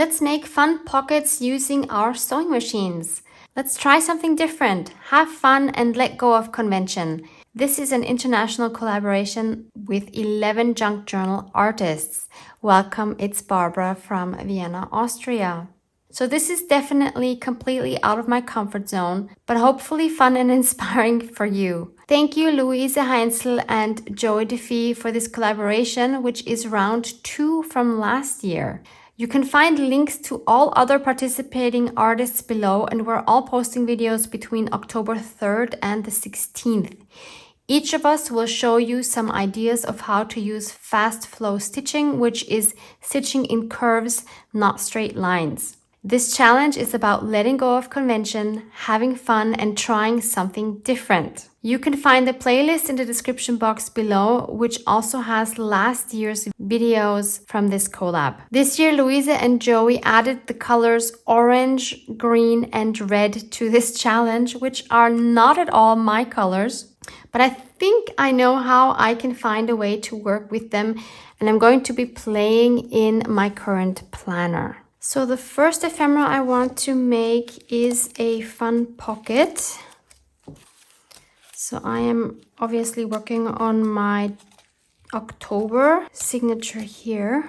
Let's make fun pockets using our sewing machines. Let's try something different, have fun and let go of convention. This is an international collaboration with 11 junk journal artists. Welcome, it's Barbara from Vienna, Austria. So this is definitely completely out of my comfort zone, but hopefully fun and inspiring for you. Thank you Louise Heinzel and Joey DeFee for this collaboration, which is round 2 from last year. You can find links to all other participating artists below, and we're all posting videos between October 3rd and the 16th. Each of us will show you some ideas of how to use fast flow stitching, which is stitching in curves, not straight lines. This challenge is about letting go of convention, having fun, and trying something different. You can find the playlist in the description box below, which also has last year's videos from this collab. This year, Louisa and Joey added the colors orange, green, and red to this challenge, which are not at all my colors. But I think I know how I can find a way to work with them, and I'm going to be playing in my current planner. So the first ephemera I want to make is a fun pocket. So I am obviously working on my October signature here.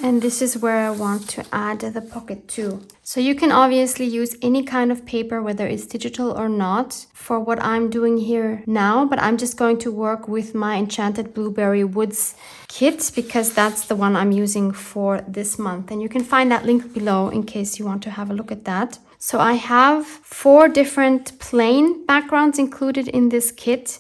And this is where I want to add the pocket too. So you can obviously use any kind of paper, whether it's digital or not, for what I'm doing here now, but I'm just going to work with my Enchanted Blueberry Woods kit because that's the one I'm using for this month. And you can find that link below in case you want to have a look at that. So I have 4 different plain backgrounds included in this kit.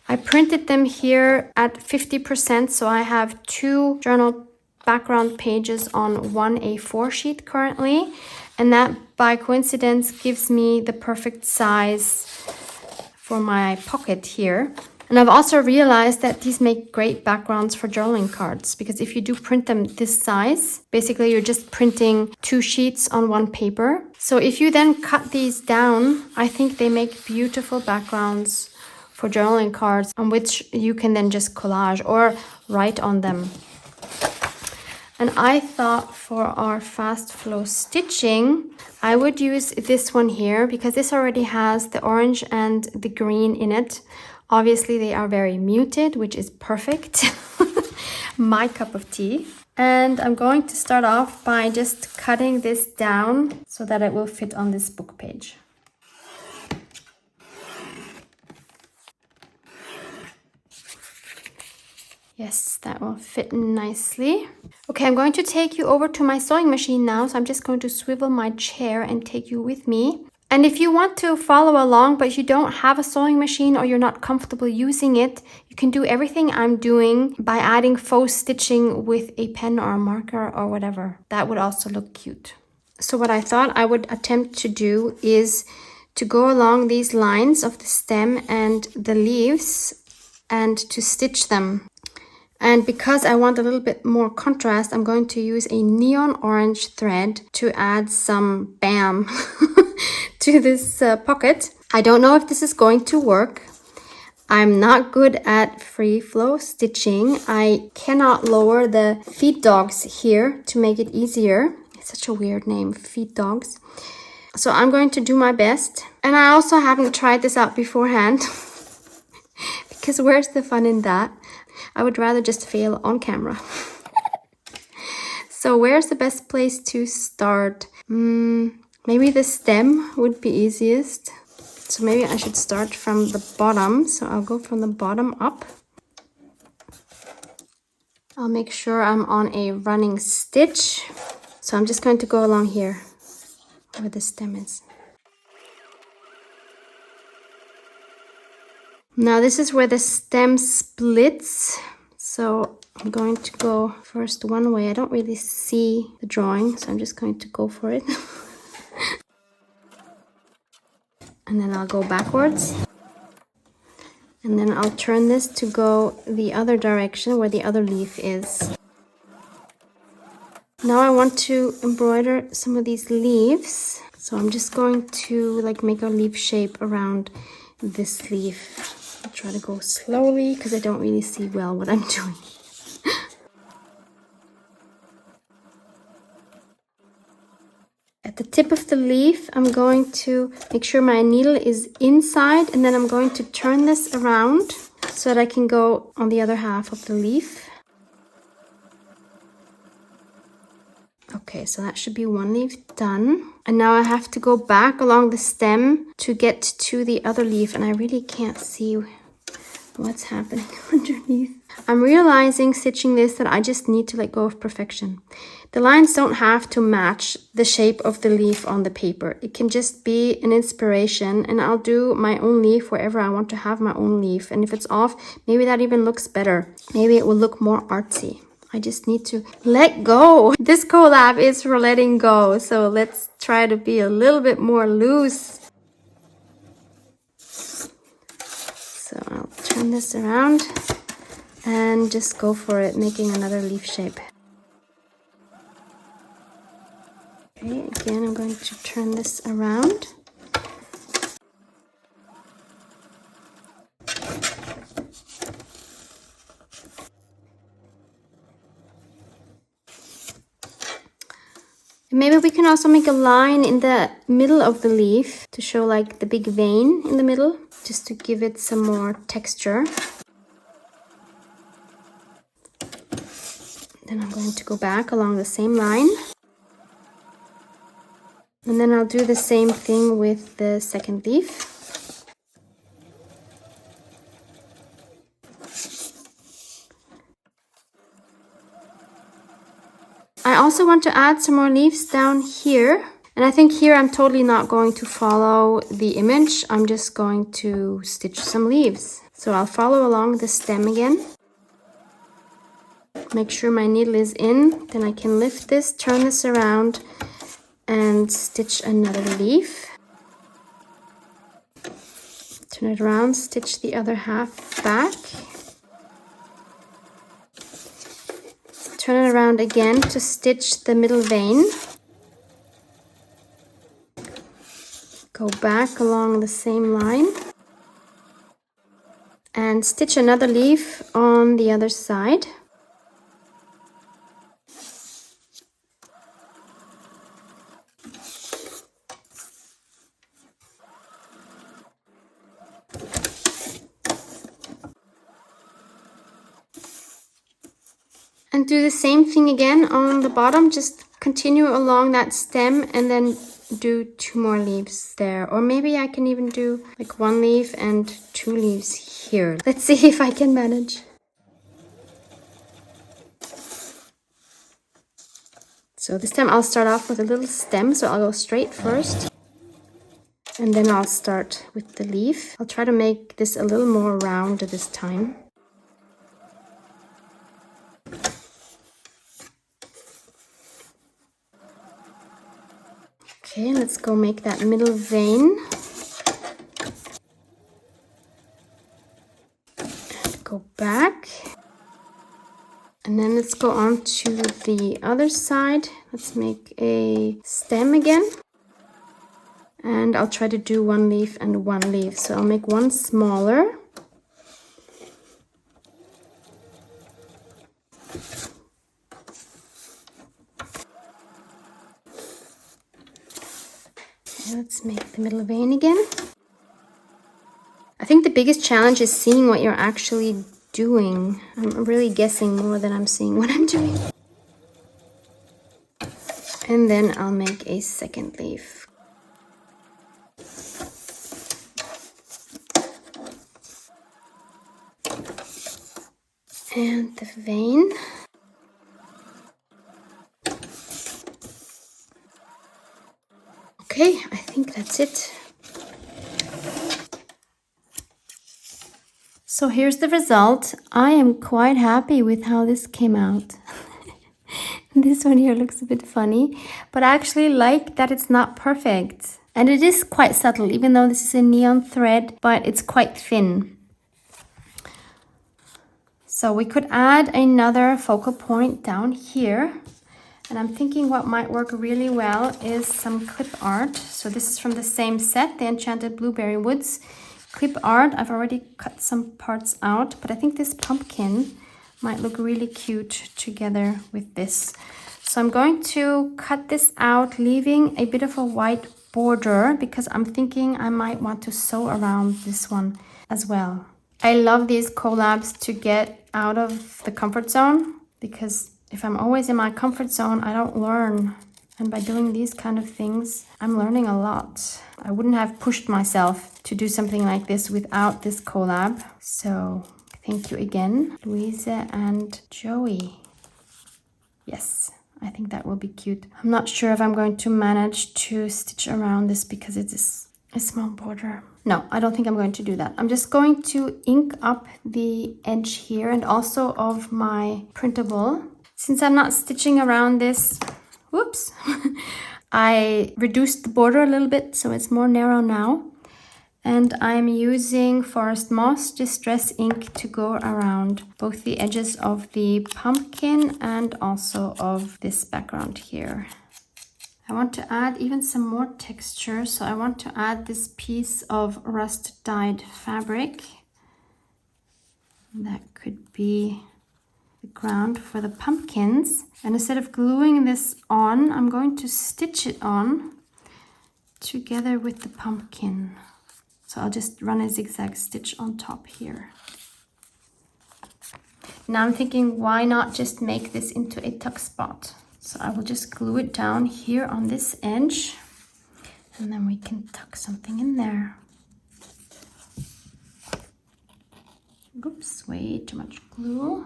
I printed them here at 50%, so I have 2 journal background pages on 1 A4 sheet currently, and that by coincidence gives me the perfect size for my pocket here. And I've also realized that these make great backgrounds for journaling cards, because if you do print them this size, basically you're just printing 2 sheets on 1 paper. So if you then cut these down, I think they make beautiful backgrounds for journaling cards on which you can then just collage or write on them. And I thought for our fast flow stitching, I would use this one here because this already has the orange and the green in it. Obviously they are very muted, which is perfect. My cup of tea. And I'm going to start off by just cutting this down so that it will fit on this book page. Yes, that will fit nicely. Okay, I'm going to take you over to my sewing machine now. So I'm just going to swivel my chair and take you with me. And if you want to follow along, but you don't have a sewing machine or you're not comfortable using it, you can do everything I'm doing by adding faux stitching with a pen or a marker or whatever. That would also look cute. So what I thought I would attempt to do is to go along these lines of the stem and the leaves and to stitch them. And because I want a little bit more contrast, I'm going to use a neon orange thread to add some bam to this pocket. I don't know if this is going to work. I'm not good at free flow stitching. I cannot lower the feed dogs here to make it easier. It's such a weird name, feed dogs. So I'm going to do my best. And I also haven't tried this out beforehand because where's the fun in that? I would rather just fail on camera. So where's the best place to start? Maybe the stem would be easiest. So maybe I should start from the bottom. So I'll go from the bottom up. I'll make sure I'm on a running stitch. So I'm just going to go along here where the stem is. Now this is where the stem splits, so I'm going to go first one way. I don't really see the drawing, so I'm just going to go for it. And then I'll go backwards. And then I'll turn this to go the other direction where the other leaf is. Now I want to embroider some of these leaves. So I'm just going to like make a leaf shape around this leaf. I'll try to go slowly because I don't really see well what I'm doing. At the tip of the leaf, I'm going to make sure my needle is inside, and then I'm going to turn this around so that I can go on the other half of the leaf. Okay, so that should be one leaf done. And now I have to go back along the stem to get to the other leaf, and I really can't see what's happening underneath. I'm realizing stitching this that I just need to let go of perfection. The lines don't have to match the shape of the leaf on the paper. It can just be an inspiration, and I'll do my own leaf wherever I want to have my own leaf. And if it's off, maybe that even looks better. Maybe it will look more artsy. I just need to let go. This collab is for letting go. So let's try to be a little bit more loose. So I'll turn this around and just go for it, making another leaf shape. Okay, again, I'm going to turn this around. Maybe we can also make a line in the middle of the leaf to show like the big vein in the middle, just to give it some more texture. Then I'm going to go back along the same line. And then I'll do the same thing with the second leaf. I also want to add some more leaves down here. And I think here I'm totally not going to follow the image. I'm just going to stitch some leaves. So I'll follow along the stem again. Make sure my needle is in. Then I can lift this, turn this around, and stitch another leaf. Turn it around, stitch the other half back. Turn it around again to stitch the middle vein. Go back along the same line. And stitch another leaf on the other side. And do the same thing again on the bottom. Just continue along that stem and then do 2 more leaves there. Or maybe I can even do like 1 leaf and 2 leaves here. Let's see if I can manage. So this time I'll start off with a little stem. So I'll go straight first. And then I'll start with the leaf. I'll try to make this a little more round this time. Okay, let's go make that middle vein. And go back. And then let's go on to the other side. Let's make a stem again. And I'll try to do 1 leaf and 1 leaf. So I'll make one smaller. Let's make the middle vein again. I think the biggest challenge is seeing what you're actually doing. I'm really guessing more than I'm seeing what I'm doing. And then I'll make a second leaf. And the vein. Okay, I think that's it. So here's the result. I am quite happy with how this came out. This one here looks a bit funny, but I actually like that it's not perfect. And it is quite subtle, even though this is a neon thread, but it's quite thin. So we could add another focal point down here. And I'm thinking what might work really well is some clip art. So this is from the same set, the Enchanted Blueberry Woods. clip art. I've already cut some parts out, but I think this pumpkin might look really cute together with this. So I'm going to cut this out, leaving a bit of a white border because I'm thinking I might want to sew around this one as well. I love these collabs to get out of the comfort zone, because if I'm always in my comfort zone, I don't learn. And by doing these kind of things, I'm learning a lot. I wouldn't have pushed myself to do something like this without this collab. So thank you again, Louise and Joey. Yes, I think that will be cute. I'm not sure if I'm going to manage to stitch around this because it is a small border. No, I don't think I'm going to do that. I'm just going to ink up the edge here and also of my printable. Since I'm not stitching around this, whoops, I reduced the border a little bit so it's more narrow now. And I'm using Forest Moss Distress ink to go around both the edges of the pumpkin and also of this background here. I want to add even some more texture, so I want to add this piece of rust dyed fabric. That could be the ground for the pumpkins. And instead of gluing this on, I'm going to stitch it on together with the pumpkin. So I'll just run a zigzag stitch on top here. Now I'm thinking, why not just make this into a tuck spot? So I will just glue it down here on this edge, and then we can tuck something in there. Oops, way too much glue.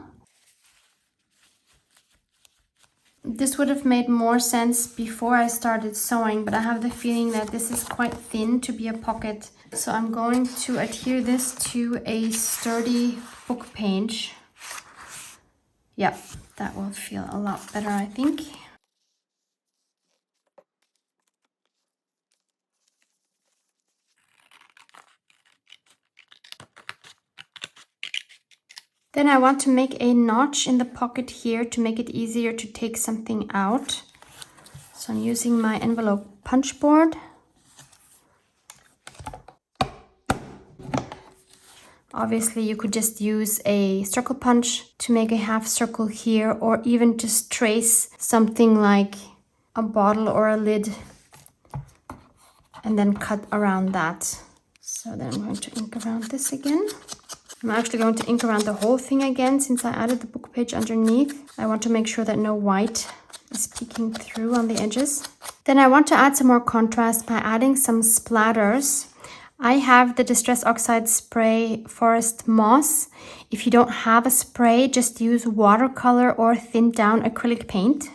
This would have made more sense before I started sewing, but I have the feeling that this is quite thin to be a pocket. So I'm going to adhere this to a sturdy book page. Yep, that will feel a lot better, I think. Then I want to make a notch in the pocket here to make it easier to take something out. So I'm using my envelope punch board. Obviously, you could just use a circle punch to make a half circle here, or even just trace something like a bottle or a lid and then cut around that. So then I'm going to ink around this again. I'm actually going to ink around the whole thing again since I added the book page underneath. I want to make sure that no white is peeking through on the edges. Then I want to add some more contrast by adding some splatters. I have the Distress Oxide Spray Forest Moss. If you don't have a spray, just use watercolor or thinned down acrylic paint.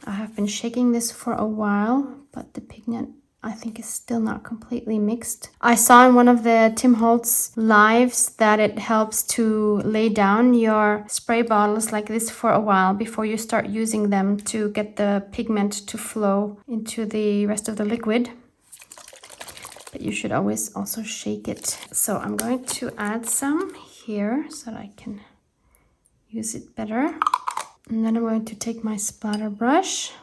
I have been shaking this for a while, but the pigment I think is still not completely mixed. I saw in one of the Tim Holtz lives that it helps to lay down your spray bottles like this for a while before you start using them to get the pigment to flow into the rest of the liquid. But you should always also shake it. So I'm going to add some here so that I can use it better. And then I'm going to take my splatter brush.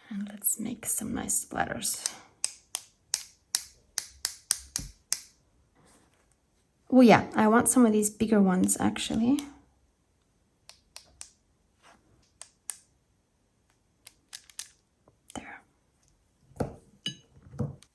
And let's make some nice splatters. Oh yeah, I want some of these bigger ones actually. There.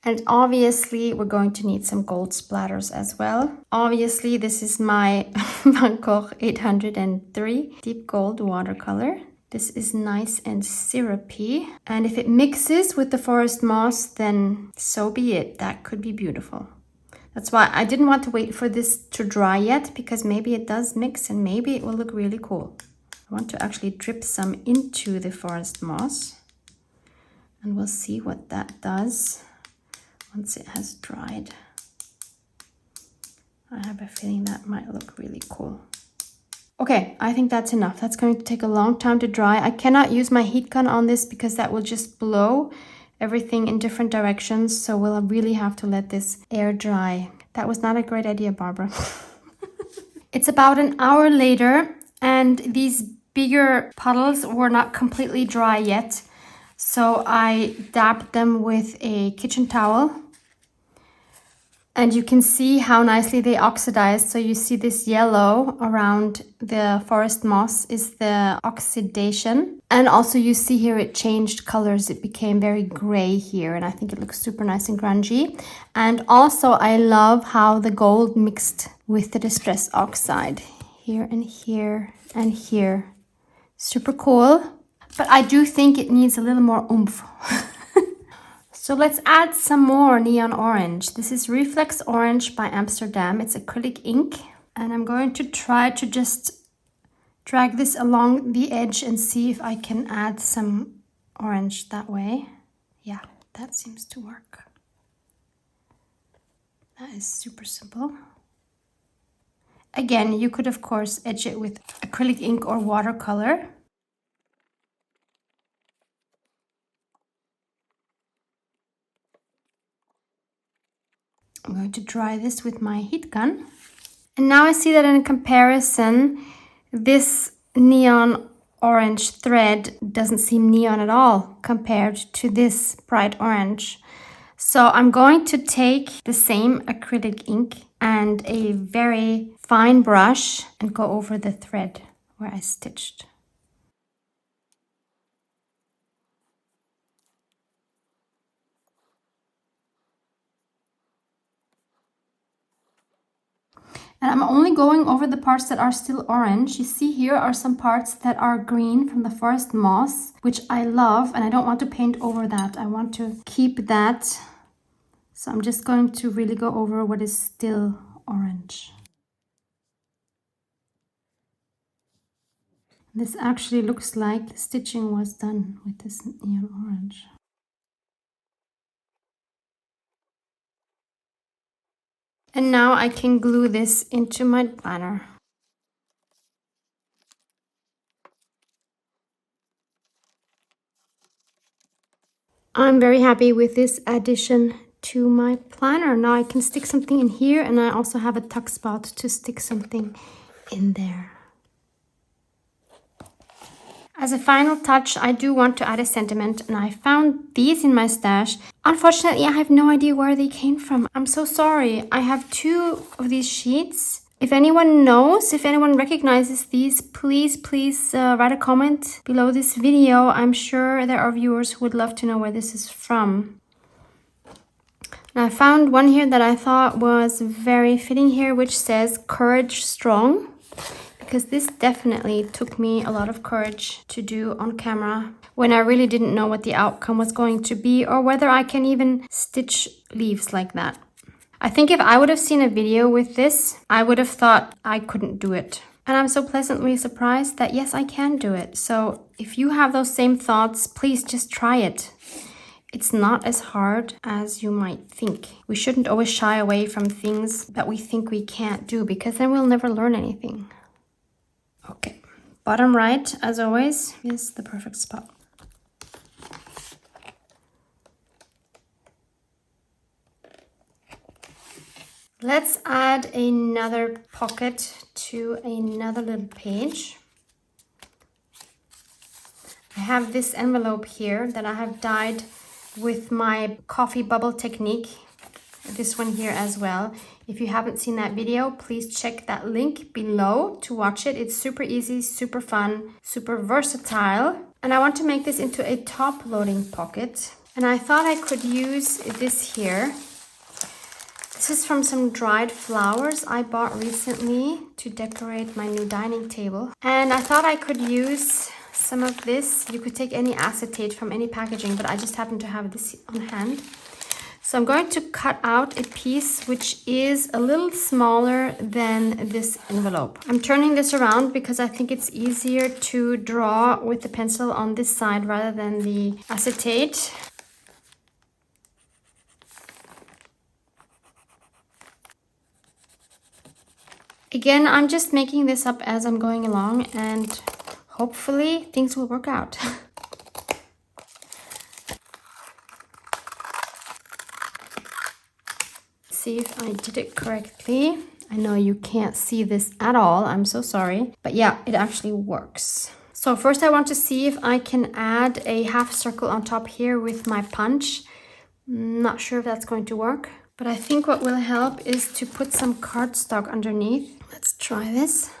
And obviously we're going to need some gold splatters as well. Obviously this is my Van Gogh 803 deep gold watercolor. This is nice and syrupy. And if it mixes with the forest moss, then so be it. That could be beautiful. That's why I didn't want to wait for this to dry yet, because maybe it does mix and maybe it will look really cool. I want to actually drip some into the forest moss. And we'll see what that does once it has dried. I have a feeling that might look really cool. Okay, I think that's enough. That's going to take a long time to dry. I cannot use my heat gun on this because that will just blow everything in different directions. So we'll really have to let this air dry. That was not a great idea, Barbara. It's about an hour later and these bigger puddles were not completely dry yet. So I dabbed them with a kitchen towel. And you can see how nicely they oxidized. So you see this yellow around the forest moss is the oxidation. And also you see here it changed colors. It became very gray here. And I think it looks super nice and grungy. And also I love how the gold mixed with the distress oxide here and here and here. Super cool. But I do think it needs a little more oomph. So let's add some more neon orange. This is Reflex Orange by Amsterdam. It's acrylic ink. And I'm going to try to just drag this along the edge and see if I can add some orange that way. Yeah, that seems to work. That is super simple. Again, you could of course edge it with acrylic ink or watercolor. I'm going to dry this with my heat gun. And now I see that in comparison, this neon orange thread doesn't seem neon at all compared to this bright orange. So I'm going to take the same acrylic ink and a very fine brush and go over the thread where I stitched. And I'm only going over the parts that are still orange. You see here are some parts that are green from the forest moss, which I love, and I don't want to paint over that. I want to keep that. So I'm just going to really go over what is still orange. This actually looks like the stitching was done with this neon orange. And now I can glue this into my planner. I'm very happy with this addition to my planner. Now I can stick something in here, and I also have a tuck spot to stick something in there. As a final touch, I do want to add a sentiment, and I found these in my stash. Unfortunately, I have no idea where they came from. I'm so sorry. I have 2 of these sheets. If anyone knows, if anyone recognizes these, please write a comment below this video. I'm sure there are viewers who would love to know where this is from. And I found one here that I thought was very fitting here, which says Courage Strong. Because this definitely took me a lot of courage to do on camera when I really didn't know what the outcome was going to be or whether I can even stitch leaves like that. I think if I would have seen a video with this, I would have thought I couldn't do it. And I'm so pleasantly surprised that yes, I can do it. So if you have those same thoughts, please just try it. It's not as hard as you might think. We shouldn't always shy away from things that we think we can't do, because then we'll never learn anything. Okay, bottom right, as always, is the perfect spot. Let's add another pocket to another little page. I have this envelope here that I have dyed with my coffee bubble technique. This one here as well. If you haven't seen that video, please check that link below to watch it. It's super easy, super fun, super versatile. And I want to make this into a top loading pocket. And I thought I could use this here. This is from some dried flowers I bought recently to decorate my new dining table. And I thought I could use some of this. You could take any acetate from any packaging, but I just happen to have this on hand. So I'm going to cut out a piece which is a little smaller than this envelope. I'm turning this around because I think it's easier to draw with the pencil on this side rather than the acetate. Again, I'm just making this up as I'm going along, and hopefully things will work out. See if I did it correctly. I know you can't see this at all. I'm so sorry. But yeah, it actually works. So first I want to see if I can add a half circle on top here with my punch. Not sure if that's going to work, but I think what will help is to put some cardstock underneath. Let's try this.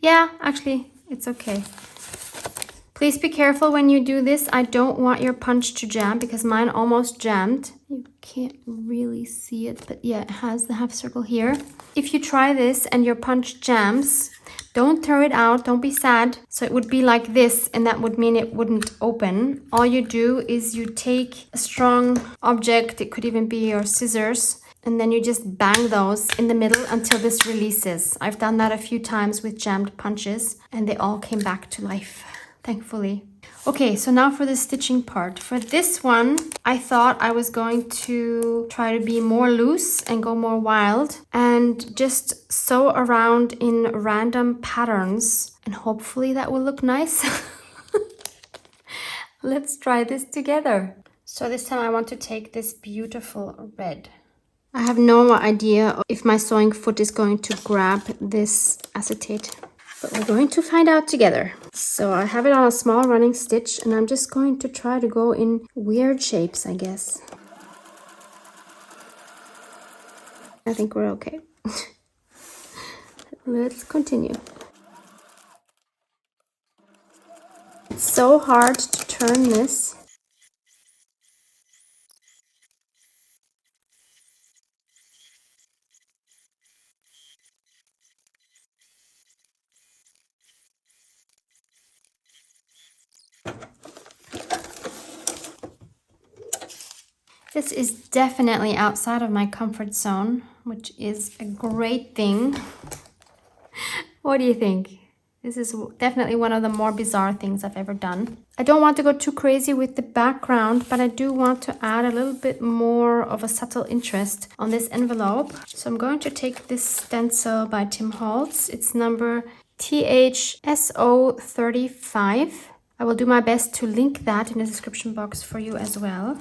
Yeah, actually, it's okay. Please be careful when you do this. I don't want your punch to jam because mine almost jammed. You can't really see it, but yeah, it has the half circle here. If you try this and your punch jams, don't throw it out, don't be sad. So it would be like this, and that would mean it wouldn't open. All you do is you take a strong object, it could even be your scissors, and then you just bang those in the middle until this releases. I've done that a few times with jammed punches, and they all came back to life, thankfully. Okay, so now for the stitching part. For this one, I thought I was going to try to be more loose and go more wild and just sew around in random patterns, and hopefully that will look nice. Let's try this together. So this time I want to take this beautiful red. I have no idea if my sewing foot is going to grab this acetate, but we're going to find out together. So I have it on a small running stitch, and I'm just going to try to go in weird shapes, I guess. I think we're okay. Let's continue. It's so hard to turn this. This is definitely outside of my comfort zone, which is a great thing. What do you think? This is definitely one of the more bizarre things I've ever done. I don't want to go too crazy with the background, but I do want to add a little bit more of a subtle interest on this envelope. So I'm going to take this stencil by Tim Holtz. It's number THSO35. I will do my best to link that in the description box for you as well.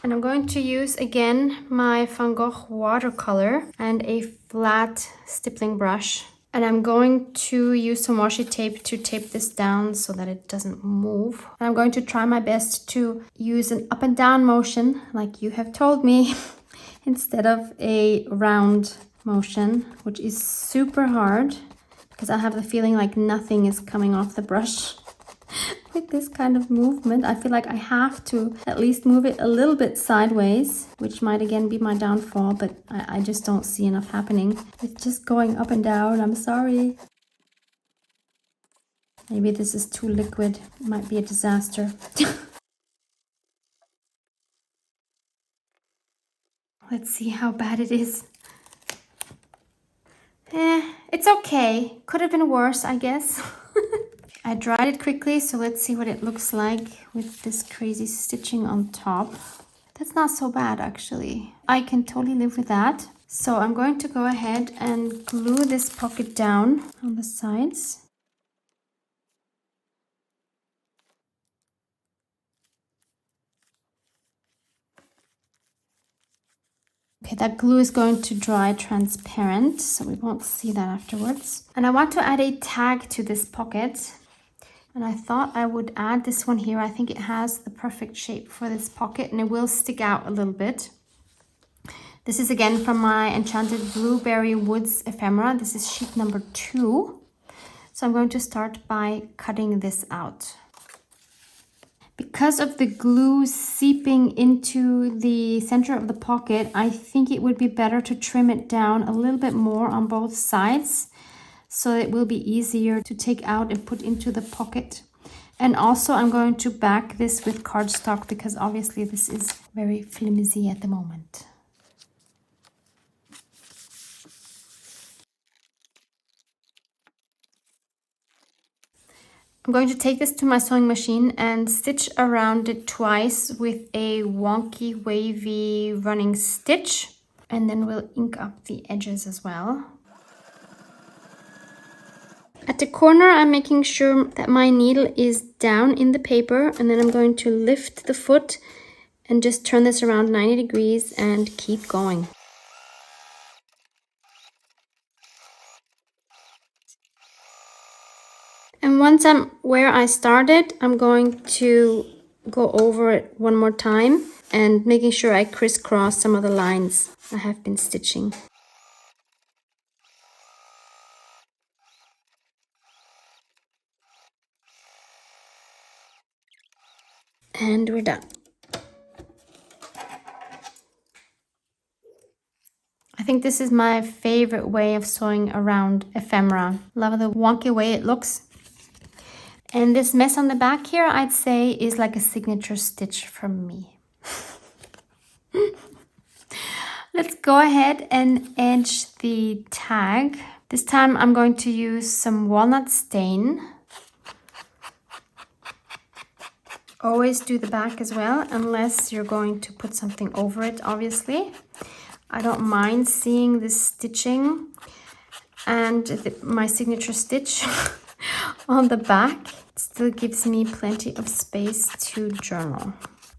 And I'm going to use again my Van Gogh watercolor and a flat stippling brush. And I'm going to use some washi tape to tape this down so that it doesn't move. And I'm going to try my best to use an up and down motion, like you have told me, instead of a round motion, which is super hard because I have the feeling like nothing is coming off the brush. With this kind of movement, I feel like I have to at least move it a little bit sideways, which might again be my downfall, but I just don't see enough happening. It's just going up and down. I'm sorry. Maybe this is too liquid. It might be a disaster. Let's see how bad it is. It's okay. Could have been worse, I guess. I dried it quickly, so let's see what it looks like with this crazy stitching on top. That's not so bad, actually. I can totally live with that. So I'm going to go ahead and glue this pocket down on the sides. Okay, that glue is going to dry transparent, so we won't see that afterwards. And I want to add a tag to this pocket. And I thought I would add this one here. I think it has the perfect shape for this pocket, and it will stick out a little bit. This is again from my Enchanted Blueberry Woods ephemera. This is sheet number 2. So I'm going to start by cutting this out. Because of the glue seeping into the center of the pocket, I think it would be better to trim it down a little bit more on both sides, so it will be easier to take out and put into the pocket. And also I'm going to back this with cardstock because obviously this is very flimsy at the moment. I'm going to take this to my sewing machine and stitch around it twice with a wonky wavy running stitch, and then we'll ink up the edges as well. At the corner, I'm making sure that my needle is down in the paper, and then I'm going to lift the foot and just turn this around 90 degrees and keep going. once I'm where I started, I'm going to go over it one more time and making sure I crisscross some of the lines I have been stitching. And we're done. I think this is my favorite way of sewing around ephemera. Love the wonky way it looks. And this mess on the back here, I'd say, is like a signature stitch from me. Let's go ahead and edge the tag. This time I'm going to use some walnut stain. Always do the back as well, unless you're going to put something over it, obviously. I don't mind seeing this stitching and my signature stitch on the back. It still gives me plenty of space to journal.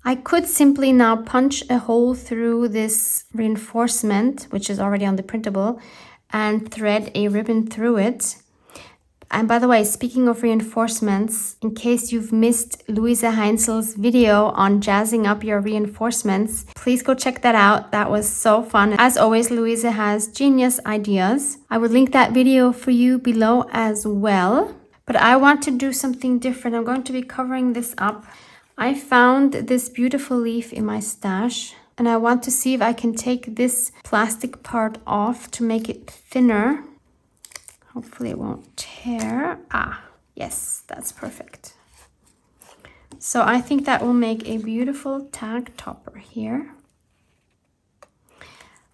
I could simply now punch a hole through this reinforcement, which is already on the printable, and thread a ribbon through it. And by the way, speaking of reinforcements, in case you've missed Louise Heinzel's video on jazzing up your reinforcements, please go check that out. That was so fun. As always, Louise has genius ideas. I will link that video for you below as well. But I want to do something different. I'm going to be covering this up. I found this beautiful leaf in my stash, and I want to see if I can take this plastic part off to make it thinner. Hopefully it won't tear. Ah, yes, that's perfect. So I think that will make a beautiful tag topper here.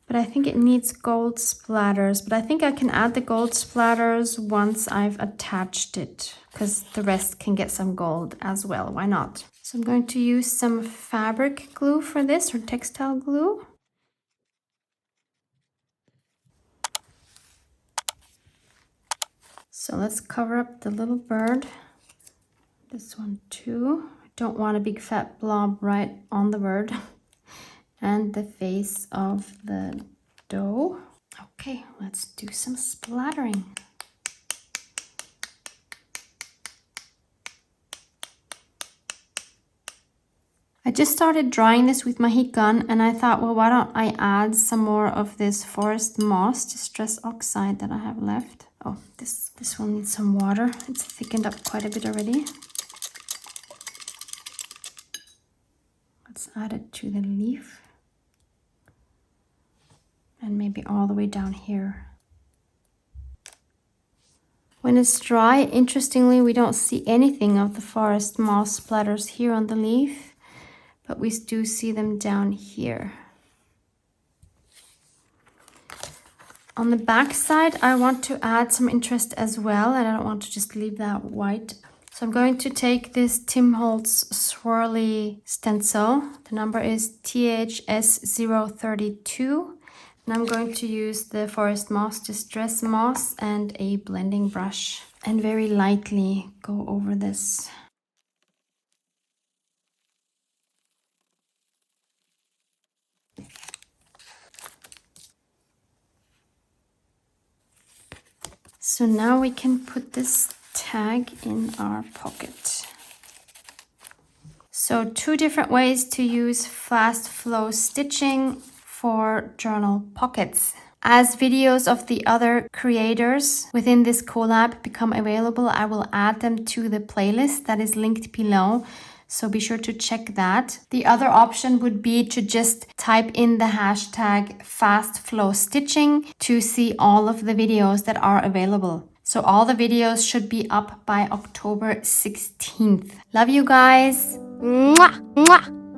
But I think it needs gold splatters. But I think I can add the gold splatters once I've attached it, because the rest can get some gold as well. Why not? So I'm going to use some fabric glue for this, or textile glue. So let's cover up the little bird. This one too. I don't want a big fat blob right on the bird. And the face of the dough. Okay, let's do some splattering. I just started drying this with my heat gun, and I thought, well, why don't I add some more of this forest moss distress oxide that I have left. Oh, this one needs some water. It's thickened up quite a bit already. Let's add it to the leaf. And maybe all the way down here. When it's dry, interestingly, we don't see anything of the forest moss splatters here on the leaf, but we do see them down here. On the back side, I want to add some interest as well, and I don't want to just leave that white. So I'm going to take this Tim Holtz swirly stencil. The number is THS032. And I'm going to use the Forest Moss Distress Moss and a blending brush and very lightly go over this. So now we can put this tag in our pocket. So 2 different ways to use fast flow stitching for journal pockets. As videos of the other creators within this collab become available, I will add them to the playlist that is linked below. So be sure to check that. The other option would be to just type in the hashtag fast flow stitching to see all of the videos that are available. So all the videos should be up by October 16th. Love you guys. Mwah, mwah.